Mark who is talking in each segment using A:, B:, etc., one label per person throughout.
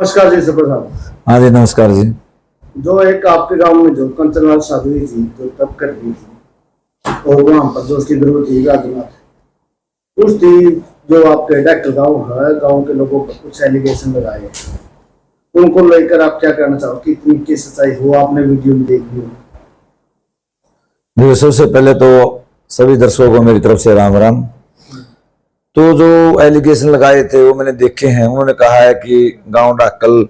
A: नमस्कार जी सुपर साहब।
B: हाँ जी नमस्कार जी।
A: जो एक आपके गांव में जो कंचनलाल शादी हुई थी जो तब कर दी थी और वहां पर जो उसकी गुरु थी राजनाथ उस थी जो आपके डॉक्टर गांव है, गांव के लोगों पर कुछ एलिगेशन लगाए, उनको लेकर आप क्या कहना चाहो कि इतनी की सच्चाई हो? आपने वीडियो में देख ली।
B: देखिए सबसे पहले तो सभी दर्शकों को मेरी तरफ से राम राम। तो जो एलिगेशन लगाए थे वो मैंने देखे हैं। उन्होंने कहा है कि गांव डाकल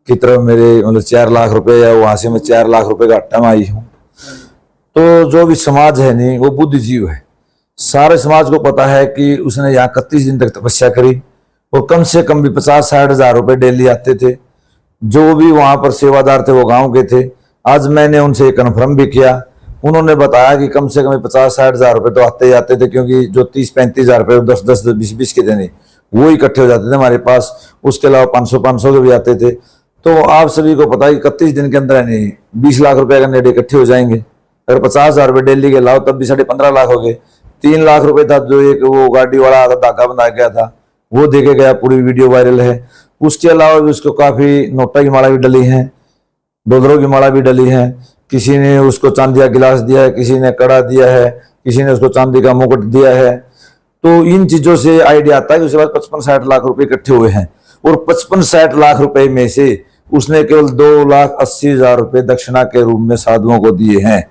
B: की तरफ मेरे मतलब 4 लाख रुपए या वहां से मैं 4 लाख रुपए का अट्टा में आई हूँ। तो जो भी समाज है नहीं वो बुद्धिजीव है। सारे समाज को पता है कि उसने यहाँ 31 दिन तक तपस्या करी और कम से कम भी 50-60 हजार रुपए डेली आते थे। जो भी वहां पर सेवादार थे वो गांव के थे। आज मैंने उनसे कन्फर्म भी किया, उन्होंने बताया कि कम से कम 50-60 हजार रुपए तो आते ही आते थे, क्योंकि जो 30-35 हजार रुपए 10-10 20-20 के देने वो इकट्ठे हो जाते थे हमारे पास। उसके अलावा 500-500 के भी आते थे। तो आप सभी को पता है कि 31 दिन के अंदर नहीं 20 लाख रुपए का नेट इकट्ठे हो जाएंगे। अगर 50 हजार रुपए डेली के लाओ तब भी 15.5 लाख हो गए। 3 लाख रुपए था जो एक वो गाड़ी वाला धागा बना गया था वो देके गया, पूरी वीडियो वायरल है। उसके अलावा भी उसको काफी नोटा की माला भी डली है, डोलरों की माला भी डली है। किसी ने उसको चांदी का गिलास दिया है, किसी ने कड़ा दिया है, किसी ने उसको चांदी का मुकुट दिया है। तो इन चीजों से आइडिया आता है कि उसके बाद 55-60 लाख रुपए इकट्ठे हुए हैं और 55-60 लाख रुपए में से उसने केवल 2,80,000 रुपए दक्षिणा के रूप में साधुओं को दिए हैं।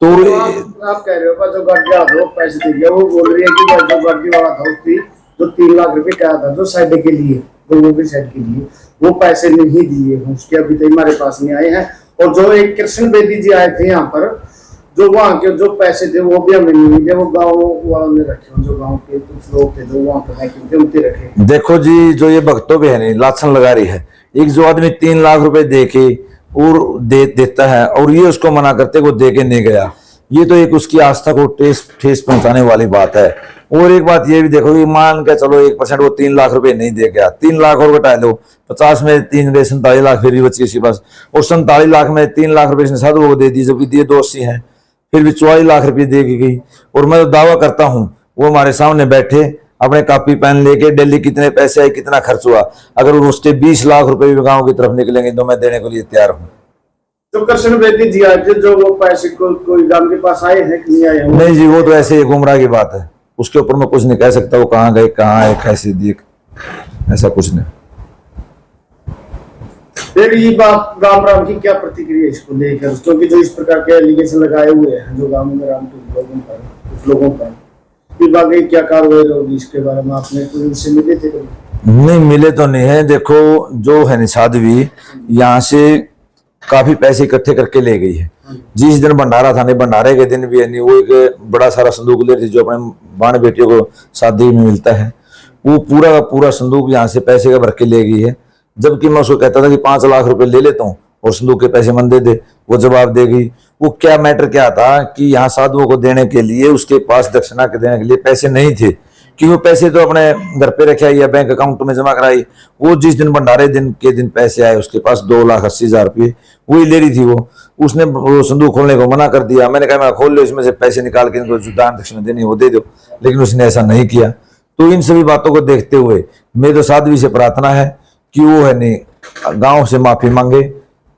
B: तो
A: आप कह रहे हो जो गाड़ी वाला था पैसे दे गया, वो बोल रही है कि जो गाड़ी वाला था उसकी जो 3 लाख रुपए कहा था जो साइड के लिए लोगों की साइड के लिए वो पैसे नहीं दिए, उसके अभी तक हमारे पास नहीं आए हैं। और जो एक कृष्ण बेदी जी आए थे यहाँ पर, जो वहाँ के जो पैसे थे वो भी हमें नहीं मिले, वो गाँव वालों ने रखे, जो गाँव के कुछ लोग थे जो वहाँ पर उनके रखे।
B: देखो जी, जो ये भक्तों पे है नहीं लाछन लगा रही है। एक जो आदमी 3 लाख रुपए दे के और देता है और ये उसको मना करते वो दे के नहीं गया, ये तो एक उसकी आस्था को ठेस पहुंचाने वाली बात है। और एक बात ये भी देखो कि मान के चलो 1% वो 3 लाख रुपए नहीं दे गया, 3 लाख और घटा लो, 50 में 3 गए 47 लाख फिर भी बच गए पास। और 47 लाख में 3 लाख रुपए इसने साधुओं को दे दी, जबकि दिए 280 हैं, फिर भी 44 लाख रुपए दे गई। और मैं तो दावा करता हूँ वो हमारे सामने बैठे अपने कॉपी पेन लेके डेली कितने पैसे आए कितना खर्च हुआ, अगर उसके 20 लाख रुपए भी गाँव की तरफ निकलेंगे तो मैं देने के लिए तैयार हूँ।
A: तो कृष्ण बेदी जी आज जो वो पैसे कोई गांव के पास आए हैं कि नहीं आए?
B: नहीं जी, वो तो ऐसे ही गुमराह की बात है, उसके ऊपर मैं कुछ नहीं कह सकता। वो कहाँ गए कहाँ आए कैसे दिए, ऐसा कुछ नहीं।
A: फिर ये बात राम राम की क्या प्रतिक्रिया इसको लेकर, क्योंकि जो इस प्रकार के एलिगेशन लगाए हुए हैं जो गांव में राम कुछ लोगों पर बाकी क्या कार्रवाई होगी इसके बारे में आपने कोई उनसे मिले थे?
B: नहीं मिले तो नहीं है। देखो जो है साध्वी यहाँ से काफी पैसे इकट्ठे करके ले गई है। जिस दिन भंडारा था नहीं, भंडारे के दिन भी है नहीं, वो एक बड़ा सारा संदूक ले थी जो अपने बाण बेटियों को शादी में मिलता है, वो पूरा का पूरा संदूक यहाँ से पैसे का भर के ले गई है। जबकि मैं उसको कहता था कि 5 लाख रुपए ले लेता हूँ और संदूक के पैसे मन दे दे, वो जवाब दे गई। वो क्या मैटर क्या था कि यहाँ साधुओं को देने के लिए उसके पास दक्षिणा के देने के लिए पैसे नहीं थे, कि वो पैसे तो अपने घर पे रखे या बैंक अकाउंट में जमा कराई। वो जिस दिन भंडारे दिन के दिन पैसे आए उसके पास 2,80,000 रुपये वही ले रही थी। उसने वो संदूक खोलने को मना कर दिया। मैंने कहा मैं खोल लो, इसमें से पैसे निकाल के इनको जो दान दक्षिणा देनी है वो दे दो, लेकिन उसने ऐसा नहीं किया। तो इन सभी बातों को देखते हुए मेरी तो साध्वी से प्रार्थना है कि वो है नहीं गाँव से माफी मांगे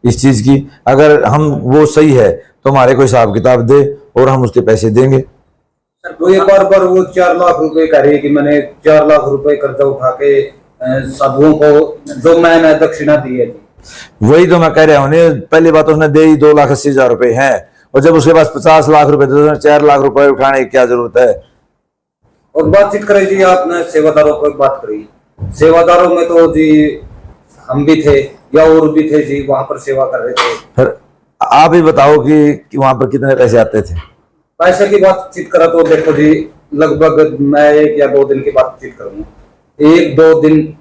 B: इस चीज की। अगर हम वो सही है तो हमारे को हिसाब किताब दे और हम उसके पैसे देंगे।
C: तो एक बार वो 4 लाख रुपए कह रही है कि मैंने 4 लाख रुपए कर्जा उठा के साधुओं को जो मैंने दक्षिणा दी है।
B: वही तो मैं कह रहा हूँ, पहली बात उसने दे ही 2,80,000 रुपए हैं और जब उसके पास 50 लाख रुपए तो 4 लाख रुपए उठाने की क्या जरूरत है?
C: और बातचीत करी जी आपने सेवादारों पर बात करी, सेवादारों में तो जी हम भी थे या और भी थे जी वहां पर सेवा कर रहे थे।
B: फिर आप ही बताओ कि वहां पर कितने पैसे आते थे?
C: पैसे की बातचीत करा तो देखो जी लगभग मैं 1 या 2 दिन की बातचीत करूंगा। 1-2 दिन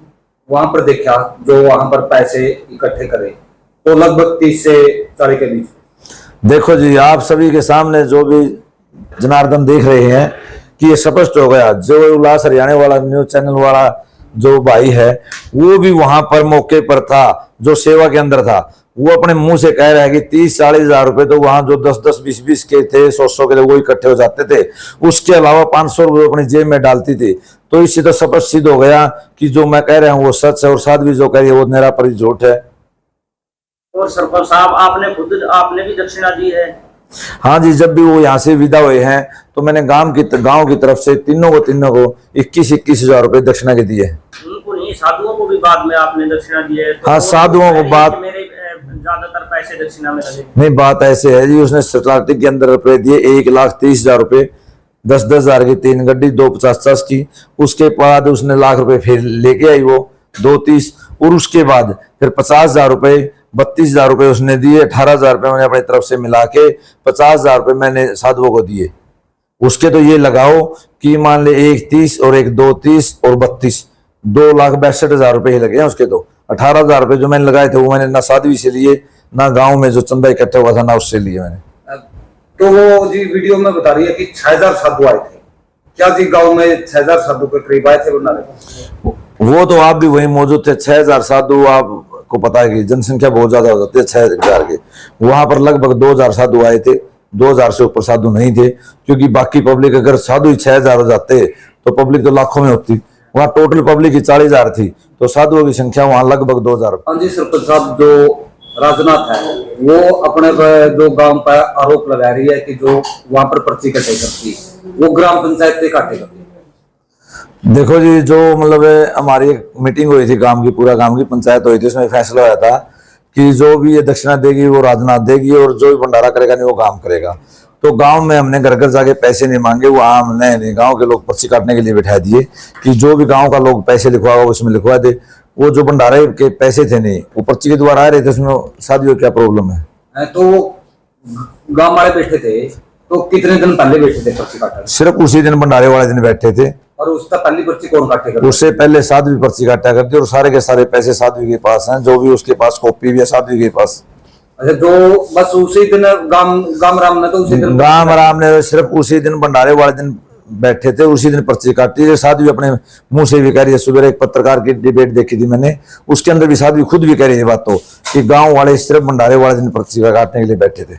C: वहां पर देखा जो वहां पर पैसे इकट्ठे करे तो लगभग 30 से 40 के बीच।
B: देखो जी आप सभी के सामने जो भी जनार्दन देख रहे हैं कि ये स्पष्ट हो गया। जो उल्लास हरियाणा वाला न्यूज चैनल वाला जो भाई है वो भी वहां पर मौके पर था, जो सेवा के अंदर था, वो अपने मुंह से कह रहा है कि 30-40 हजार रुपए तो वहां जो 10-10, 20-20 के थे, 100-100 के थे, वो इकट्ठे हो जाते थे। उसके अलावा 500 रुपए अपनी जेब में डालती थी। तो इससे तो स्पष्ट सिद्ध हो गया कि जो मैं कह रहा हूँ वो सच है और साध्वी जो कह रही है वो मेरा परी झूठ है।
D: और सरपंच साहब आपने भी दक्षिणा दी है?
B: हाँ जी, जब भी वो यहाँ से विदा हुए हैं तो मैंने गांव की तरफ से तीनों को 21-21 हजार रुपए दक्षिणा के दिए।
D: उनको नहीं, साधुओं को भी बाद में आपने दक्षिणा दी है? तो
B: हाँ, साधुओं को बाद
D: मेरे ज्यादातर पैसे दक्षिणा में लगे।
B: नहीं, बात ऐसे है जी, उसने स्टार्टिंग के अंदर रुपए दिए 1,30,000 रुपए, 10-10 हजार की 3 गड्डी, 2 50-50 की। उसके बाद उसने लाख रुपए फिर लेके आई वो 2-30, और उसके बाद फिर 50,000 रुपए, 32,000 रुपए उसने दिए। 18,000 रुपए मैंने अपनी तरफ से मिला के 50,000 रुपए मैंने साधुओं को दिए। उसके तो ये लगाओ कि मान ले 1,30 और 2,30 और 32, 2,62,000 रुपए ही लगे हैं उसके। तो 18,000 रुपए जो मैंने लगाए थे वो मैंने ना साध्वी से लिए, ना गांव में जो चंदा इकट्ठा हुआ था ना उससे लिए मैंने।
C: तो वो जी वीडियो में बता रही है कि 6,000 साधु आए थे। क्या जी गांव में 6,000 साधु के करीब आए थे बनाने?
B: वो तो आप भी वही मौजूद थे। 6,000 साधु, आपको पता है कि जनसंख्या बहुत ज्यादा हो जाती है 6,000 के। वहां पर लगभग 2,000 साधु आए थे, 2,000 से ऊपर साधु नहीं थे, क्योंकि बाकी पब्लिक, अगर साधु ही 6,000 हो जाते तो पब्लिक तो लाखों में होती। वहां टोटल पब्लिक ही 40,000 थी, तो साधुओं की संख्या वहां लगभग 2,000।
C: हाँ जी सरपंच साहब, जो राजनाथ है वो अपने पर जो गांव पर आरोप लगा रही है कि जो वहां पर पर्ची कटे करती, वो ग्राम पंचायत के काटे करती।
B: देखो जी, जो मतलब हमारी एक मीटिंग हुई थी गांव की, पूरा गांव की पंचायत हुई थी, उसमें फैसला हुआ था कि जो भी ये दक्षिणा देगी वो राजनाथ देगी, और जो भी भंडारा करेगा नहीं वो काम करेगा। तो गांव में हमने घर घर जाके पैसे नहीं मांगे, वहां हमने गांव के लोग पर्ची काटने के लिए बैठा दिए कि जो भी गांव का लोग पैसे लिखवाओ उसमें लिखवा दे। वो जो भंडारे के पैसे थे नहीं, वो पर्ची के द्वारा आ रहे थे, उसमें साथियों क्या प्रॉब्लम है?
C: तो गांव वाले बैठे थे, तो कितने दिन पहले बैठे थे पर्ची काटने?
B: सिर्फ उसी दिन भंडारे वाले दिन बैठे थे।
C: और उसका पहली पर्ची कौन काटेगा?
B: उससे पहले साध्वी पर्ची काटा करती, और सारे के सारे पैसे साध्वी के पास हैं, जो भी उसके पास कॉपी भी है साध्वी के पास।
C: अच्छा, जो बस उसी दिन गाम राम ने तो उसी दिन
B: गाम राम ने सिर्फ उसी दिन भंडारे वाले दिन बैठे थे, उसी दिन पर्ची काटी। साध्वी अपने मुंह से भी कह रही है, सुबह एक पत्रकार की डिबेट देखी थी मैंने, उसके अंदर भी साध्वी खुद भी कह रही है बात, तो कि गांव वाले सिर्फ भंडारे वाले दिन पर्ची काटने के लिए बैठे थे।